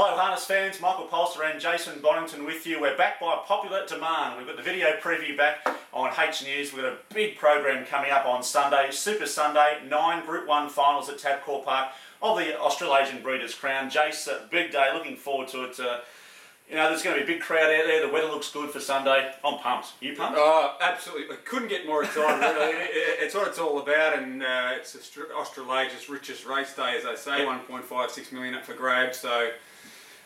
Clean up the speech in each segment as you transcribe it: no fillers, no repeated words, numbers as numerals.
Hello harness fans, Michael Polster and Jason Bonnington with you. We're back by popular demand. We've got the video preview back on H News. We've got a big program coming up on Sunday, Super Sunday, 9 Group 1 finals at Tabcorp Park of the Australasian Breeders' Crown. Jace, big day, looking forward to it. You know, there's going to be a big crowd out there. The weather looks good for Sunday. I'm pumped. You pumped? Oh, absolutely. I couldn't get more excited, really. It's what it's all about, and it's Australasia's richest race day, as they say. 1.56 million up for grabs, so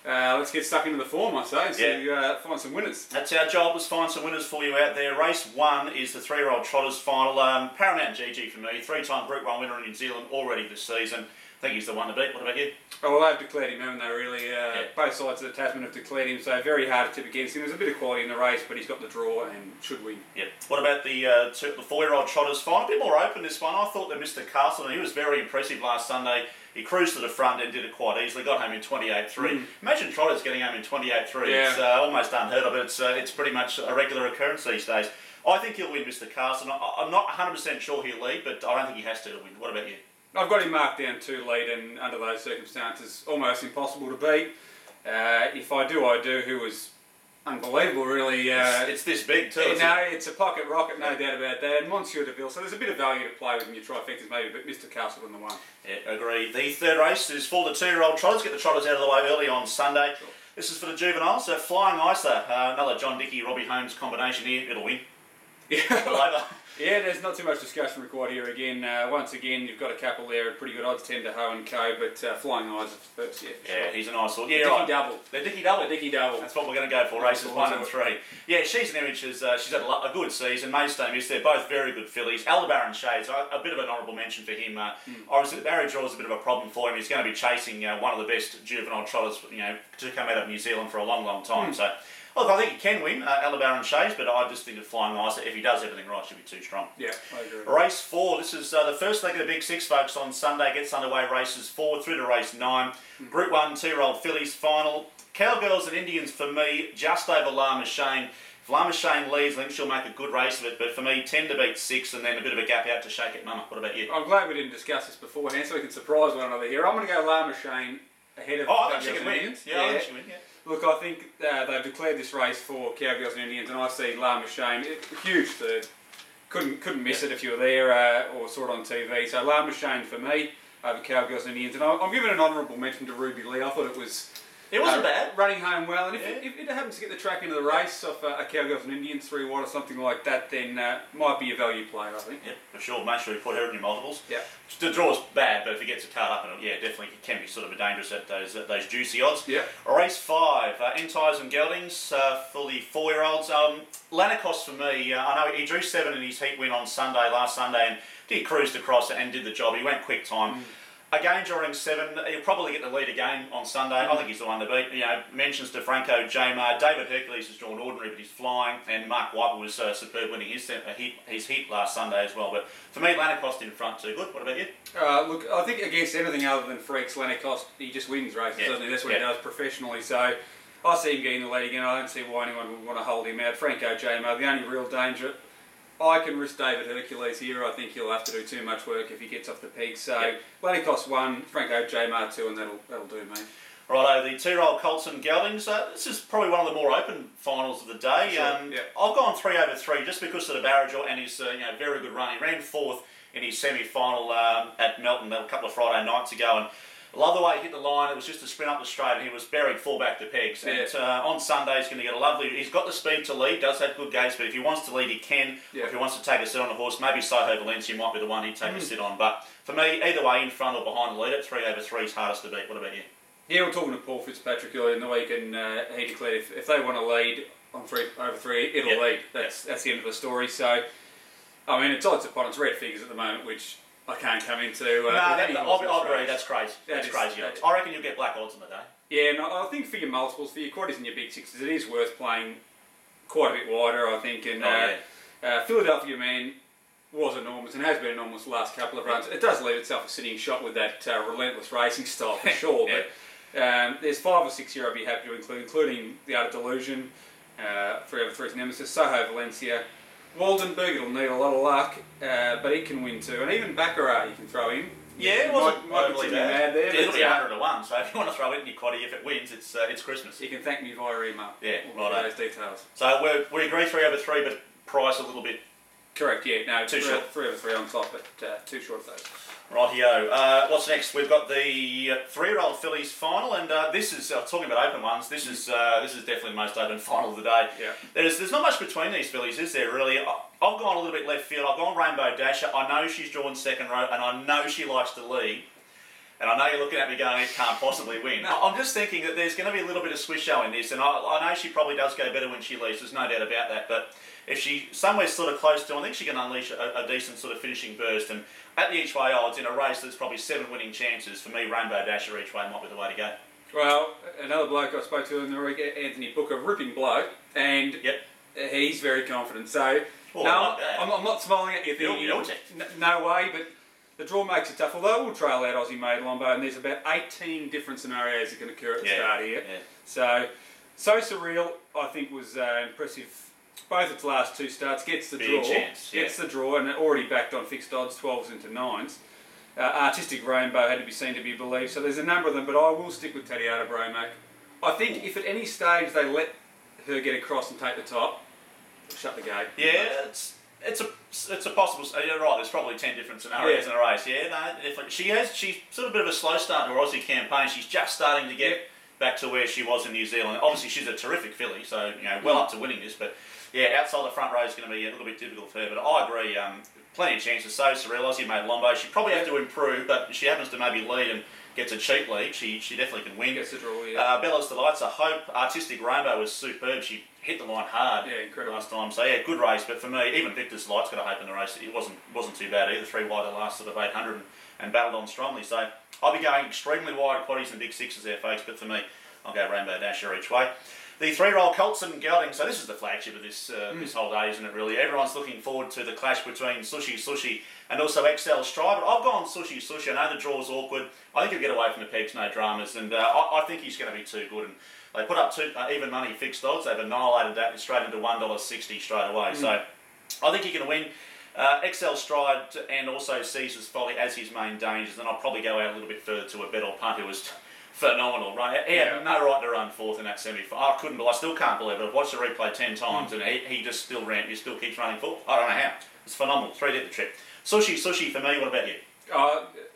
let's get stuck into the form, I say, so find some winners. That's our job, is find some winners for you out there. Race 1 is the 3-year-old Trotters final. Paramount GG for me, 3-time Group 1 winner in New Zealand already this season. I think he's the one to beat. What about you? Oh, well, they've declared him, haven't they, really? Both sides of the Tasman have declared him, so very hard to tip against him. There's a bit of quality in the race, but he's got the draw and should win. Yep. What about the 4-year-old Trotters final? A bit more open, this one. I thought that Mr. Castle, he was very impressive last Sunday. He cruised to the front and did it quite easily. Got home in 28.3. Imagine Trotters getting home in 28.3. Yeah. It's almost unheard of. It's pretty much a regular occurrence these days. I think he'll win, Mr. Castle. I'm not 100% sure he'll lead, but I don't think he has to win. What about you? I've got him marked down 2 lead, and under those circumstances, almost impossible to beat. If I do, I do. Who was unbelievable, really. It's this big too. It's a pocket rocket, no doubt about that. And Monsieur Deville, so there's a bit of value to play with in your trifectas, maybe, but Mr. Castle won the one. Yeah, agree. The third race is for the 2-year-old Trotters. Get the Trotters out of the way early on Sunday. Sure. This is for the juveniles. So Flying Isa, another John Dickey, Robbie Holmes combination here. It'll win. Yeah, there's not too much discussion required here again. Once again, you've got a couple there at pretty good odds, 10 to Ho and Co, but Flying Eyes first, sure. He's a nice one. Yeah, Dickey double. The Dickey double. The Dickey double. That's what we're going to go for, races 1 and 3. Yeah, she's an image. She's had a good season. Maidstone is. They're both very good fillies. Aldebaran Shades, a bit of an honourable mention for him. Obviously, the barrier draw is a bit of a problem for him. He's going to be chasing one of the best juvenile trotters, to come out of New Zealand for a long, long time. So, look, I think he can win, Aldebaran Shades, but I just think that Flying Eyes, if he does everything right, should be too strong. Yeah, I agree. Race 4, this is the first leg of the Big Six, folks, on Sunday. Gets underway races 4 through to race 9. Group 1, 2-year-old fillies final. Cowgirls and Indians for me, just over Lama Shane. If Lama Shane leads, I think she'll make a good race of it, but for me, 10 to beat 6 and then a bit of a gap out to Shake It Mama. What about you? I'm glad we didn't discuss this beforehand so we can surprise one another here. I'm going to go Lama Shane ahead of I think she Cowgirls can and win. Indians. I think she can win, Look, I think they've declared this race for Cowgirls and Indians, and I see Lama Shane, huge third. Couldn't miss it if you were there or saw it on TV. So Lama Shane for me over Cowgirls and Indians, and I'm giving an honourable mention to Ruby Lee. I thought it was. It wasn't bad. Running home well, and if it happens to get the track into the race off a Cowgirls and Indians 3 wide or something like that, then might be a value player, I think. Yep, for sure. Make sure you put her in your multiples. Yeah. The draw's bad, but if it gets a card up, definitely it can be sort of dangerous at those juicy odds. Yeah. Race 5, Entides and Geldings for the 4-year-olds. Lanacos for me, I know he drew 7 in his heat win on last Sunday, and he cruised across and did the job. He went quick time. Again, drawing 7, he'll probably get the lead again on Sunday. I think he's the one to beat. Mentions to Franco Jamar. David Hercules has drawn ordinary, but he's flying. And Mark White was superb winning his heat last Sunday as well. But for me, Lanacos in front too good. What about you? Look, I think against anything other than freaks, Lanacos, he just wins races, doesn't he? That's what he does professionally. So I see him getting the lead again. I don't see why anyone would want to hold him out. Franco Jamar, the only real danger. I can risk David Hercules here. I think he'll have to do too much work if he gets off the peak. So Lanacos 1, Franco Jamar 2, and that'll do me. Righto, the 2-year-old Colts and Geldings. This is probably one of the more open finals of the day. Sure, I've gone 3/3 just because of the barrier draw and his very good run. He ran 4th in his semi-final at Melton a couple of Friday nights ago, and I love the way he hit the line. It was just a sprint up the straight, and he was buried full back to pegs. And on Sunday, he's going to get a lovely. He's got the speed to lead, does have good gates, but if he wants to lead, he can. Or if he wants to take a sit on the horse, maybe Soho Valencia might be the one he'd take a sit on. But for me, either way, in front or behind the leader, 3/3 is hardest to beat. What about you? Yeah, we're talking to Paul Fitzpatrick earlier in the week, and he declared if they want to lead on 3/3, it'll lead. That's the end of the story. So, I mean, it's odds upon its red figures at the moment, which I can't come into. I agree. That's crazy. That's crazy odds. I reckon you'll get black odds on the day. Yeah, and I think for your multiples, for your quaddies and your big sixes, it is worth playing quite a bit wider, I think. And Philadelphia Man was enormous and has been enormous the last couple of runs. It does leave itself a sitting shot with that relentless racing style for sure. But there's 5 or 6 here I'd be happy to include, including the Art of Delusion, 3/3's Nemesis, Soho Valencia, Waldenburg. It'll need a lot of luck, but it can win too. And even Baccarat you can throw in Yeah, it wasn't might overly be bad. mad there. It'll but, be 100 to 1, so if you want to throw it in your quaddy, if it wins, it's Christmas. You can thank me via email. Yeah, right. Those details. So we agree 3 over 3, but price a little bit. Correct, yeah. No, too short. 3 over 3 on top, but too short of those. Rightio. What's next? We've got the 3-year-old fillies final, and this is talking about open ones. This is definitely the most open final of the day. Yeah. There's not much between these fillies, is there? Really? I've gone a little bit left field. I've gone Rainbow Dasher. I know she's drawn second row, and I know she likes to lead. And I know you're looking at me going, it can't possibly win. No. I'm just thinking that there's going to be a little bit of swish show in this, and I know she probably does go better when she leads. There's no doubt about that. But if she somewhere sort of close to, I think she can unleash a decent sort of finishing burst. And at the each way odds in a race that's probably 7 winning chances, for me, Rainbow Dasher each way might be the way to go. Well, another bloke I spoke to in the week, Anthony Booker, ripping bloke, and he's very confident. So, I'm not smiling at you thinking, no way, but the draw makes it tough. Although we'll trail out Aussie Made Lombo, and there's about 18 different scenarios that can occur at the start here. Yeah. So Surreal, I think, was impressive. Both its last 2 starts, gets the draw. Gets the draw, and already backed on fixed odds, 12s into 9s. Artistic Rainbow had to be seen to be believed, so there's a number of them, but I will stick with Tatiana Bromac. I think if at any stage they let her get across and take the top, shut the gate. Yeah, it's a possible. You're right. There's probably 10 different scenarios in a race. Yeah, no, she's sort of a bit of a slow start to her Aussie campaign. She's just starting to get back to where she was in New Zealand. Obviously, she's a terrific filly, so well up to winning this. But yeah, outside the front row is going to be a little bit difficult for her. But I agree. Plenty of chances. So Surreal, Aussie Made Lombo. She probably have to improve, but if she happens to maybe lead and gets a cheap lead, she definitely can win. Gets the draw. Yeah. Bella's Delights, a hope. Artistic Rainbow was superb. She hit the line hard last time. So yeah, good race. But for me, even Victor's Light's got a hope in the race. It wasn't too bad either. 3 wide the last sort of 800 and battled on strongly. So I'll be going extremely wide quaddies and big 6s there, folks. But for me, I'll go Rainbow Dasher each way. The 3-year-old Colts and Gelding. So this is the flagship of this whole day, isn't it? Really, everyone's looking forward to the clash between Sushi and also XL Stride. But I've gone Sushi. I know the draw's awkward. I think he'll get away from the pegs, no dramas, and I think he's going to be too good. And they put up 2 even money fixed odds. They've annihilated that straight into $1.60 straight away. So I think he can win. XL Stride and also Caesar's Folly as his main dangers. And I'll probably go out a little bit further to a bet or punt who was phenomenal, right? He had no right to run 4th in that semi-final. I still can't believe it. I've watched the replay 10 times and he just still keeps running 4th. I don't know how. It's phenomenal. 3 did the trip. Sushi for me. What about you?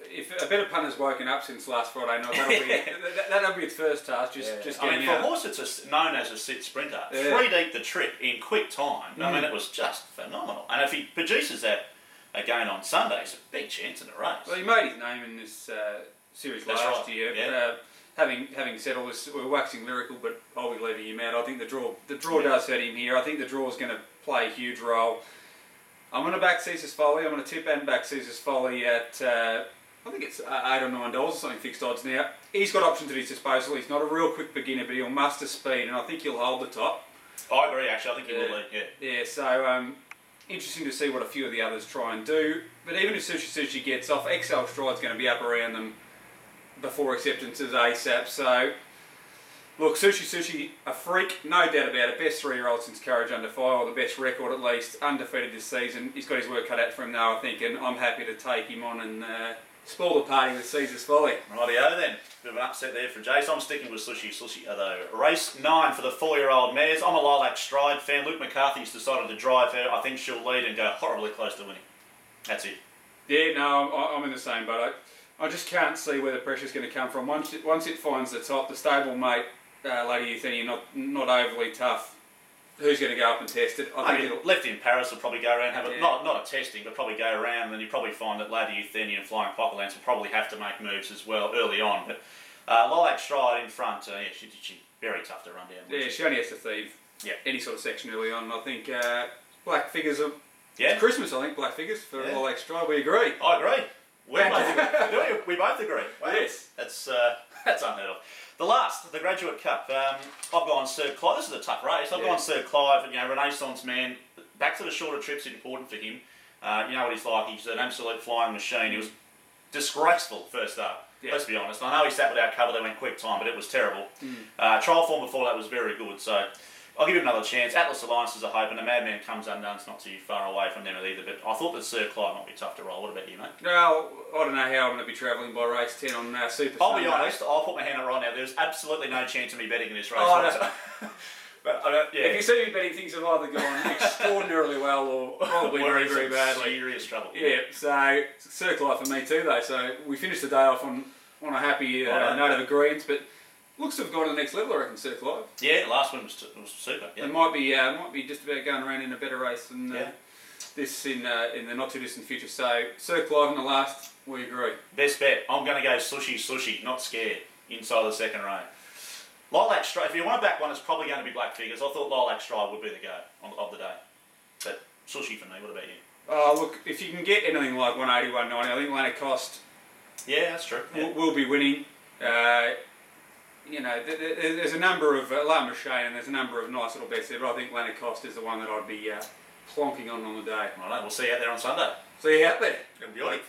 If a better punter's woken up since last Friday night, that'll be its first task. Just getting for a horse that's known as a sit sprinter, 3 deep the trip in quick time. I mean, it was just phenomenal. And if he produces that again on Sunday, it's a big chance in the race. Well, he made his name in this series last year. Yeah. Having said all this, we're waxing lyrical, but I'll be leaving him out. I think the draw does hurt him here. I think the draw is going to play a huge role. I'm going to back Caesar's Folly. I'm going to tip and back Caesar's Folly at, I think it's $8 or $9 or something fixed odds now. He's got options at his disposal. He's not a real quick beginner, but he'll muster speed, and I think he'll hold the top. I agree, actually. I think he will lead, Yeah, so interesting to see what a few of the others try and do. But even if Sushi gets off, XL Stride's going to be up around them before acceptances ASAP. So, look, Sushi, a freak, no doubt about it. Best 3-year-old since Courage Under Fire, or the best record at least, undefeated this season. He's got his work cut out for him now, I think, and I'm happy to take him on and spoil the party with Caesar's Folly. Rightio then. Bit of an upset there for Jace. I'm sticking with Sushi, though. Race 9 for the 4-year-old mares. I'm a Lilac Stride fan. Luke McCarthy's decided to drive her. I think she'll lead and go horribly close to winning. That's it. Yeah, no, I'm in the same boat. I just can't see where the pressure's going to come from. Once it finds the top, the stable mate, Lady Euthenia, not overly tough. Who's going to go up and test it? I think left in Paris will probably go around, have not a testing, but probably go around, and then you probably find that Lady Euthenia and Flying Pockylance will probably have to make moves as well early on. But Lilac Stride in front, she's very tough to run down. Yeah, she only has to thieve any sort of section early on. I think Black Figures are Christmas. I think Black Figures for Lilac Stride. We agree. I agree. We both agree. Wow. Yes, that's unheard of. The Graduate Cup. I've gone Sir Clive. This is a tough race. I've gone Sir Clive. Renaissance man. Back to the shorter trips is important for him. You know what he's like. He's an absolute flying machine. He was disgraceful first up. Yeah. Let's be honest. I know he sat without cover. They went quick time, but it was terrible. Trial form before that was very good. So I'll give him another chance. Atlas Alliance is a hope, and the Madman comes undone. It's not too far away from them either. But I thought that Sir Clyde might be tough to roll. What about you, mate? Well, I don't know how I'm going to be travelling by race 10 on Super I'll Sunday. be honest. I'll put my hand up right now. There's absolutely no chance of me betting in this race. Oh, But yeah. If you see me betting, things have either gone extraordinarily well or probably very, very badly. Serious trouble. Yeah, so Sir Clyde for me too, though. So we finished the day off on a happy note of agreement, but looks to have gone to the next level, I reckon, Sir Clyde. Yeah, the last one was super. Yeah. It might be just about going around in a better race than this in the not too distant future. So Sir Clyde in the last, we agree. Best bet. I'm going to go sushi, not scared, inside the second row. Lilac Stride, if you want to back one, it's probably going to be Black Figures. I thought Lilac Stride would be the go of the day. But sushi for me, what about you? Oh, look, if you can get anything like 180, 190, I think Lanarcost that's true. Yeah. will be winning. There's a number of, La Machine, and there's a number of nice little bets there, but I think Lanarcost is the one that I'd be plonking on the day. All right, we'll see you out there on Sunday. See you out there. It'll be beautiful.